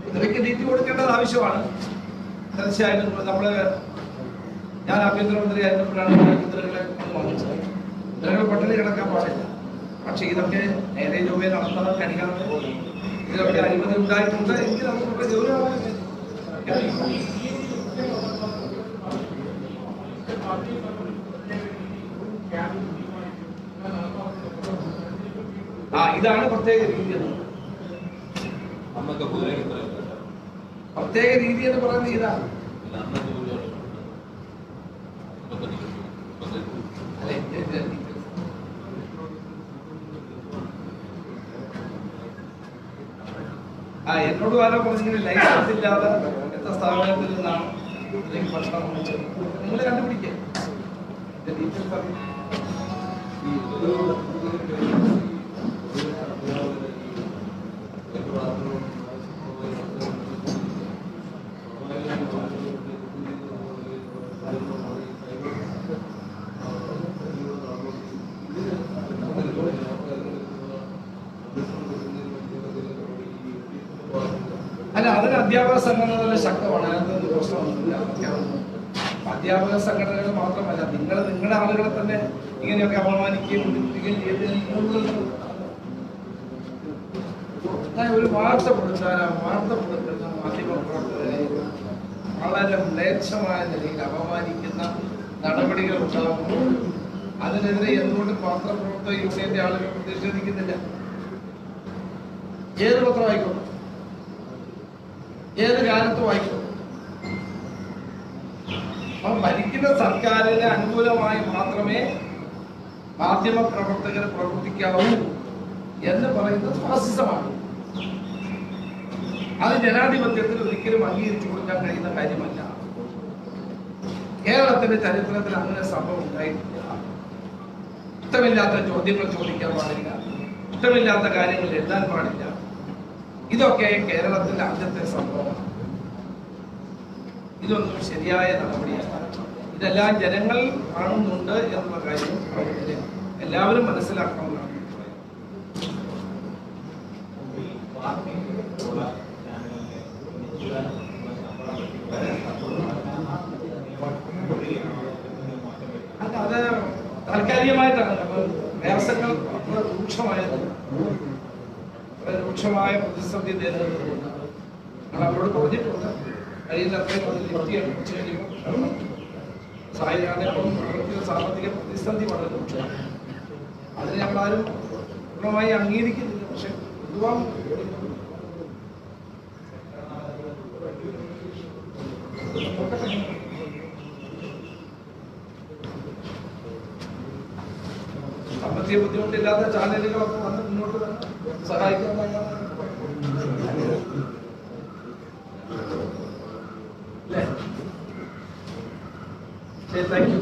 കുതിരയ്ക്ക് തീറ്റി കൊടുക്കേണ്ടത് ആവശ്യമാണ്. തീർച്ചയായിട്ടും ഞാൻ ആഭ്യന്തരമന്ത്രി ആയിരുന്നപ്പോഴാണ് കുതിരകളെ വാങ്ങിച്ചത്. കുതിരകൾ പട്ടിണി കിടക്കാൻ പാടില്ല. പക്ഷെ ഇതൊക്കെ നേരെ ചൊവ്വേ നടത്താൻ കഴിയണം. ഇതിലൊക്കെ അഴിമതി ഉണ്ടായിട്ടുണ്ട്. എങ്കിൽ നമുക്കൊക്കെ ഗൗരവമായ ഇതാണ് പ്രത്യേക രീതി. പ്രത്യേക രീതി എന്ന് പറയുന്നത് ഇതാണ്. എന്നോട് ആരോ പറഞ്ഞെങ്കിൽ ലൈസൻസ് ഇല്ലാതെ എത്ര സ്ഥാപനത്തിൽ നിന്നാണ് ഇതിലേക്ക് ഭക്ഷണം വാങ്ങിച്ചത്. നിങ്ങൾ കണ്ടുപിടിക്കുക. അല്ല, അതിന് അധ്യാപക സംഘടന തന്നെ ശക്തമാണ്. അതിനകത്ത് പ്രശ്നമൊന്നുമില്ല. അധ്യാപക സംഘടനകൾ മാത്രമല്ല, നിങ്ങളുടെ ആളുകളെ തന്നെ ഇങ്ങനെയൊക്കെ അപമാനിക്കുകയും ഉദ്ദേശിക്കുകയും ചെയ്ത് ഒരു വാർത്ത കൊടുക്കുന്ന മാധ്യമപ്രവർത്തകരെ വളരെ മ്ലേച്ഛമായ നിലയിൽ അപമാനിക്കുന്ന നടപടികൾ ഉണ്ടാകുമ്പോൾ അതിനെതിരെ എന്തുകൊണ്ട് പത്രപ്രവർത്തക യൂണിയന്റെ ആളുകൾ പ്രതിഷേധിക്കുന്നില്ല? ഏത് പത്രം ആയിക്കോട്ടെ, ഏത് കാലത്തും ആയിക്കോട്ടെ. അപ്പം ഭരിക്കുന്ന സർക്കാരിന് അനുകൂലമായി മാത്രമേ മാധ്യമ പ്രവർത്തകർ പ്രവർത്തിക്കാവൂ എന്ന് പറയുന്നത് ഫാസിസമാണ്. അത് ജനാധിപത്യത്തിൽ ഒരിക്കലും അംഗീകരിച്ചു കൊടുക്കാൻ കഴിയുന്ന കാര്യമല്ല. കേരളത്തിന്റെ ചരിത്രത്തിൽ അങ്ങനെ സംഭവം ഉണ്ടായിട്ടില്ല. ഇഷ്ടമില്ലാത്ത ചോദ്യങ്ങൾ ചോദിക്കാൻ പാടില്ല, ഇഷ്ടമില്ലാത്ത കാര്യങ്ങൾ എഴുതാൻ പാടില്ല. ഇതൊക്കെ കേരളത്തിന്റെ ആദ്യത്തെ സംഭവമാണ്. ഇതൊന്നും ശരിയായ നടപടിയല്ല. ഇതെല്ലാം ജനങ്ങൾ കാണുന്നുണ്ട് എന്നുള്ള കാര്യം എല്ലാവരും മനസ്സിലാക്കണമെന്നാണ്. അത് താൽക്കാലികമായിട്ടാണ്. പ്രയാസങ്ങൾ രൂക്ഷമായ പ്രതിസന്ധി നേരിടുന്നുണ്ട്. ഞങ്ങൾ അവരോട് പറഞ്ഞിട്ടുണ്ട്, കഴിയുന്നത്രയും അത് ലിഫ്റ്റ് കഴിയുമ്പോൾ സാമ്പത്തിക പ്രതിസന്ധി വളരെ രൂക്ഷമാണ്. അതിന് ഞങ്ങളാരും പൂർണ്ണമായി അംഗീകരിക്കുന്നില്ല. പക്ഷെ പൊതുവാൻ സാമ്പത്തിക ബുദ്ധിമുട്ടില്ലാത്ത ചാനലുകളൊക്കെ വന്ന് മുന്നോട്ട് തന്നെ സഹായിക്കാൻ അല്ലേ? Thank you.